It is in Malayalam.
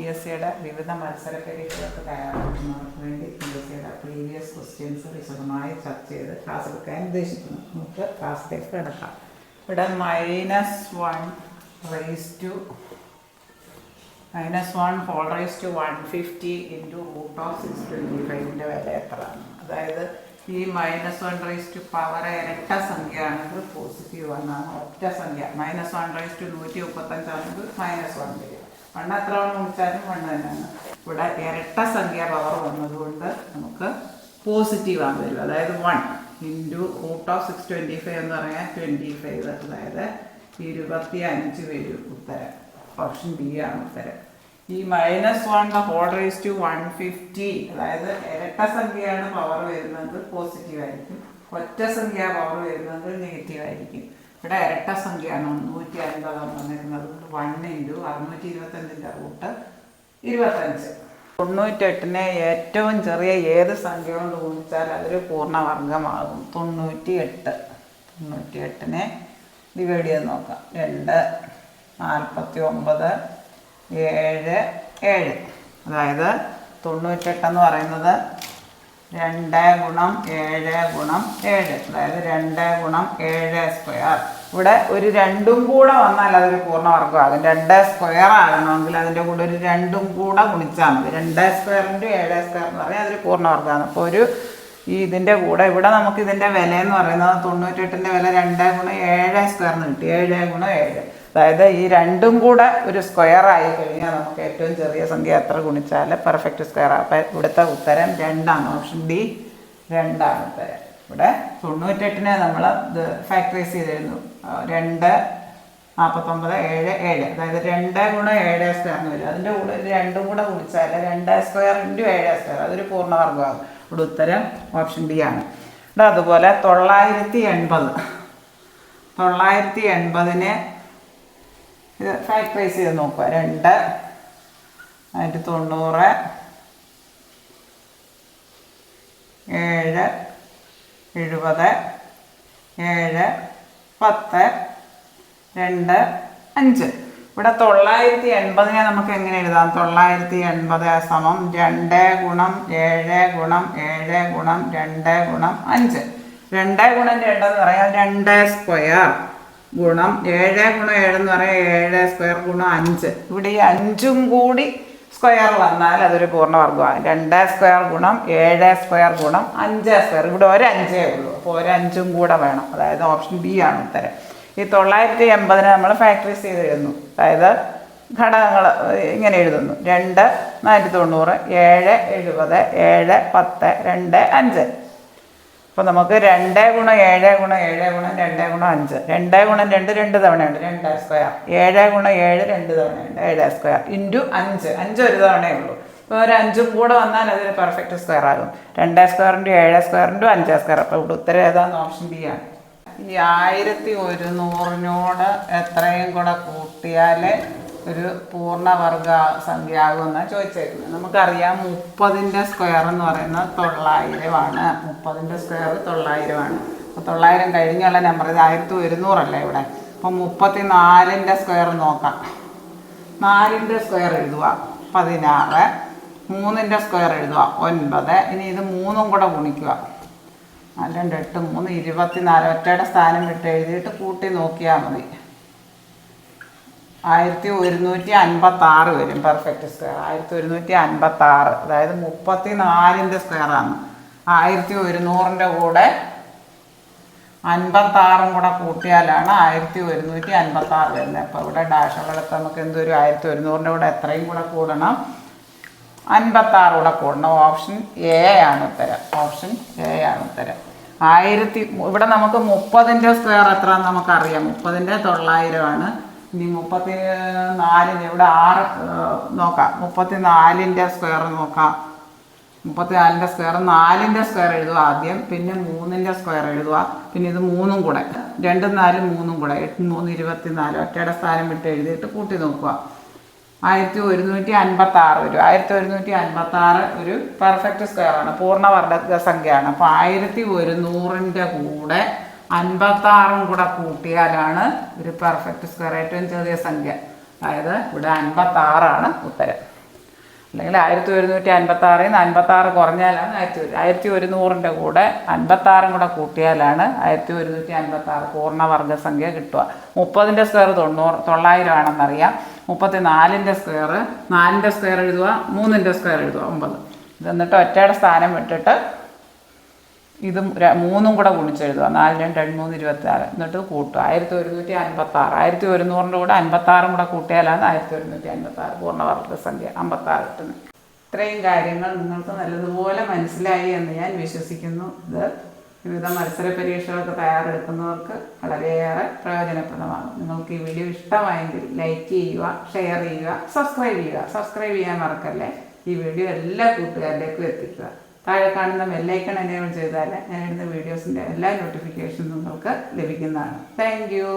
PSCയുടെ വിവിധ മത്സര പരീക്ഷകൾക്ക് തയ്യാറാക്കുന്നവർക്ക് വേണ്ടി PSCയുടെ പ്രീവിയസ് ക്വസ്റ്റ്യൻസ് വിശദമായി ചർച്ച ചെയ്ത് ക്ലാസ് എടുക്കാൻ ഉദ്ദേശിക്കുന്നു. നമുക്ക് ക്ലാസ്സിലേക്ക് കിടക്കാം. ഇവിടെ -1/150 ഇൻറ്റു √625 വില എത്രയാണ്? അതായത് ഈ -1 ഇരട്ട സംഖ്യ ആണെങ്കിൽ പോസിറ്റീവ് എന്നാണ്. ഒറ്റ സംഖ്യ -1/135 ആണെങ്കിൽ -1 വരും. 1 എത്ര തവണ വിളിച്ചാലും 1 തന്നെയാണ്. ഇവിടെ ഇരട്ട സംഖ്യ പവർ വന്നതുകൊണ്ട് നമുക്ക് പോസിറ്റീവ് ആണ് വരും. അതായത് 1 ഇൻറ്റു √625 എന്ന് പറഞ്ഞാൽ 25, അതായത് 25 വരും ഉത്തരം. ഓപ്ഷൻ ബി ആണ് ഉത്തരം. ഈ -1/150, അതായത് ഇരട്ട സംഖ്യയാണ് പവർ വരുന്നത് പോസിറ്റീവ് ആയിരിക്കും, ഒറ്റ സംഖ്യ പവർ വരുന്നത് നെഗറ്റീവ് ആയിരിക്കും. ഇവിടെ ഇരട്ട സംഖ്യയാണ് 350 വന്നിരുന്നത്. 1 ഇൻറ്റു 625 റൂട്ട് 25. 98നെ ഏറ്റവും ചെറിയ ഏത് സംഖ്യ കൊണ്ട് ഗുണിച്ചാൽ അതൊരു പൂർണ്ണവർഗമാകും? 98നെ ഡിവൈഡ് ചെയ്ത് നോക്കാം. 2, 49, 7, 7. അതായത് 98 എന്ന് പറയുന്നത് 2 ഗുണം 7 ഗുണം 7, അതായത് 2 ഗുണം 7 സ്ക്വയർ. ഇവിടെ ഒരു 2ഉം കൂടെ വന്നാൽ അതൊരു പൂർണ്ണവർഗമാകും. 2 സ്ക്വയർ ആകണമെങ്കിൽ അതിൻ്റെ കൂടെ ഒരു 2ഉം കൂടെ ഗുണിച്ചാൽ മതി. 2 സ്ക്വയർ ഇൻറ്റു 7 സ്ക്വയർ എന്ന് പറഞ്ഞാൽ അതൊരു പൂർണ്ണവർഗമാണ്. അപ്പോൾ ഇതിൻ്റെ കൂടെ ഇവിടെ നമുക്ക് ഇതിൻ്റെ വില എന്ന് പറയുന്നത് 98ൻ്റെ വില 2 ഗുണം 7 സ്ക്വയറിന് കിട്ടി. 7 ഗുണം 7, അതായത് ഈ 2ഉം കൂടെ ഒരു സ്ക്വയർ ആയി കഴിഞ്ഞാൽ നമുക്ക് ഏറ്റവും ചെറിയ സംഖ്യ എത്ര ഗുണിച്ചാൽ പെർഫെക്റ്റ് സ്ക്വയർ ആകും. അപ്പം ഇവിടുത്തെ ഉത്തരം 2 ഓപ്ഷൻ ഡി 2 ഉത്തരം. ഇവിടെ 98നെ നമ്മൾ ഇത് ഫാക്ടറൈസ് ചെയ്തിരുന്നു. 2, 49, 7, 7, അതായത് 2 ഗുണം 7 സ്ക്വയറിന് വരും. അതിൻ്റെ കൂടെ 2ഉം കൂടെ ഗുണിച്ചാൽ 2 സ്ക്വയർ ഇൻറ്റു 7 സ്ക്വയർ, അതൊരു പൂർണ്ണവർഗമാകും. ഇവിടെ ഉത്തരം ഓപ്ഷൻ ഡി ആണ്. ഇവിടെ അതുപോലെ 980നെ ഇത് ഫാക്ടറൈസ് ചെയ്ത് നോക്കുക. 2, 90, 7, 70, 7, 10, 2, 5. ഇവിടെ 980നെ നമുക്ക് എങ്ങനെ എഴുതാം? 980 സമം 2 ഗുണം 7 ഗുണം 7 ഗുണം 2 ഗുണം 5. 2 ഗുണം 2 എന്ന് പറയാം 2 സ്ക്വയർ ഗുണം 7 ഗുണം 7 എന്ന് പറയാം 7 സ്ക്വയർ ഗുണം 5. ഇവിടെ ഈ 5ഉം കൂടി സ്ക്വയർ വന്നാൽ അതൊരു പൂർണ്ണവർഗമാണ്. 2 സ്ക്വയർ ഗുണം 7 സ്ക്വയർ ഗുണം 5 സ്ക്വയർ. ഇവിടെ ഒരു 5 ഉള്ളൂ, അപ്പോൾ ഒരു 5ഉം കൂടെ വേണം. അതായത് ഓപ്ഷൻ ബി ആണ് ഉത്തരം. ഈ 980നെ നമ്മൾ ഫാക്ടറൈസ് ചെയ്ത് എഴുതുന്നു. അതായത് ഘടകങ്ങൾ ഇങ്ങനെ എഴുതുന്നു. 2, 490, 7, 70, 7, 10, 2, 5. അപ്പോൾ നമുക്ക് 2 ഗുണം 7 ഗുണം 7 ഗുണം 2 ഗുണം 5. 2 ഗുണം 2 2 തവണയുണ്ട്, 2 സ്ക്വയർ. 7 ഗുണം 7 2 തവണയുണ്ട്, 7 സ്ക്വയർ ഇൻറ്റു 5. 5 ഒരു തവണയേ ഉള്ളൂ. അപ്പോൾ ഒരു 5ഉം കൂടെ വന്നാൽ അതൊരു പെർഫെക്റ്റ് സ്ക്വയർ ആകും. 2 square into 7 square into 5 square. അപ്പോൾ ഇവിടെ ഉത്തരം ഏതാണെന്ന് ഓപ്ഷൻ ബി ആണ്. ഈ 1100നോട് എത്രയും കൂടെ കൂട്ടിയാൽ ഒരു പൂർണ്ണവർഗ സംഖ്യ ആകുമെന്നാണ് ചോദിച്ചേക്കുന്നത്. നമുക്കറിയാം 30ൻ്റെ സ്ക്വയർ എന്ന് പറയുന്നത് 900 ആണ്. 30ൻ്റെ സ്ക്വയർ 900 ആണ്. അപ്പോൾ 900 കഴിഞ്ഞുള്ള നമ്പർ ഇത് 1100 അല്ലേ ഇവിടെ. അപ്പോൾ 34ൻ്റെ സ്ക്വയർ നോക്കാം. 4ൻ്റെ സ്ക്വയർ എഴുതുക 16, 3ൻ്റെ സ്ക്വയർ എഴുതുക 9. ഇനി ഇത് 3ഉം കൂടെ ഗുണിക്കുക. 4, 8, 3, 24. ഒറ്റയുടെ സ്ഥാനം വിട്ട് എഴുതിയിട്ട് കൂട്ടി നോക്കിയാൽ മതി. 1156 വരും പെർഫെക്റ്റ് സ്ക്വയർ. 1156, അതായത് 34ൻ്റെ സ്ക്വയറാണ്. 1100ൻ്റെ കൂടെ 56ഉം കൂടെ കൂട്ടിയാലാണ് 1156 വരുന്നത്. അപ്പോൾ ഇവിടെ ഡാഷുള്ളിടത്ത് നമുക്ക് എന്തൊരു 1100ൻ്റെ കൂടെ എത്രയും കൂടെ കൂടണം? 56 കൂടെ കൂടണം. ഓപ്ഷൻ എ ആണ് ഉത്തരം. ഓപ്ഷൻ എ ആണ് ഉത്തരം. ഇവിടെ നമുക്ക് 30ൻ്റെ സ്ക്വയർ എത്രയാണെന്ന് നമുക്കറിയാം. 30ൻ്റെ 900 ആണ്. ഇനി 34ന് ഇവിടെ 6 നോക്കാം. 34ൻ്റെ സ്ക്വയർ നോക്കാം. 34ൻ്റെ സ്ക്വയർ 4ൻ്റെ സ്ക്വയർ എഴുതുക ആദ്യം, പിന്നെ 3ൻ്റെ സ്ക്വയർ എഴുതുക, പിന്നെ ഇത് 3ഉം കൂടെ 2, 4, 3ഉം കൂടെ 8, 3, 24. ഒറ്റയുടെ സ്ഥാനം വിട്ട് എഴുതിയിട്ട് കൂട്ടി നോക്കുക. 1156 വരും. 1156 ഒരു പെർഫെക്റ്റ് സ്ക്വയർ ആണ്, പൂർണ്ണവർഗ സംഖ്യയാണ്. അപ്പോൾ 1100ൻ്റെ കൂടെ 56ഉം കൂടെ കൂട്ടിയാലാണ് ഒരു പെർഫെക്റ്റ് സ്ക്വയർ ഏറ്റവും ചെറിയ സംഖ്യ. അതായത് ഇവിടെ 56 ആണ് ഉത്തരം. അല്ലെങ്കിൽ 1156 56 കുറഞ്ഞാലാണ് 1100 കൂടെ 56 കൂടെ കൂട്ടിയാലാണ് 1156 പൂർണ്ണവർഗസംഖ്യ കിട്ടുക. 30ൻ്റെ സ്ക്വയർ 900 ആണെന്നറിയാം. 34ൻ്റെ സ്ക്വയർ 4ൻ്റെ സ്ക്വയർ എഴുതുക, 3ൻ്റെ സ്ക്വയർ എഴുതുക 9. ഇത് എന്നിട്ട് ഒറ്റയുടെ സ്ഥാനം വിട്ടിട്ട് ഇതും 3ഉം കൂടെ ഗുണിച്ചെഴുതുക. 4 2 2 3 26 എന്നിട്ട് കൂട്ടുക. 1156 1100 കൂടെ 56 കൂടെ കൂട്ടിയാലാണ് 1156 പൂർണ്ണവർഗസംഖ്യ 56 കിട്ടുന്നത്. ഇത്രയും കാര്യങ്ങൾ നിങ്ങൾക്ക് നല്ലതുപോലെ മനസ്സിലായി എന്ന് ഞാൻ വിശ്വസിക്കുന്നു. ഇത് വിവിധ മത്സര പരീക്ഷകൾക്ക് തയ്യാറെടുക്കുന്നവർക്ക് വളരെയേറെ പ്രയോജനപ്രദമാകും. നിങ്ങൾക്ക് ഈ വീഡിയോ ഇഷ്ടമായെങ്കിൽ ലൈക്ക് ചെയ്യുക, ഷെയർ ചെയ്യുക, സബ്സ്ക്രൈബ് ചെയ്യുക. സബ്സ്ക്രൈബ് ചെയ്യാൻ മറക്കല്ലേ. ഈ വീഡിയോ എല്ലാ കൂട്ടുകാരിലേക്കും എത്തിക്കുക. താഴെ കാണുന്ന ബെല്ലൈക്കൺ എനേബിൾ ചെയ്താൽ ഞാൻ ഇടുന്ന വീഡിയോസിൻ്റെ എല്ലാ നോട്ടിഫിക്കേഷനും നിങ്ങൾക്ക് ലഭിക്കുന്നതാണ്. Thank you.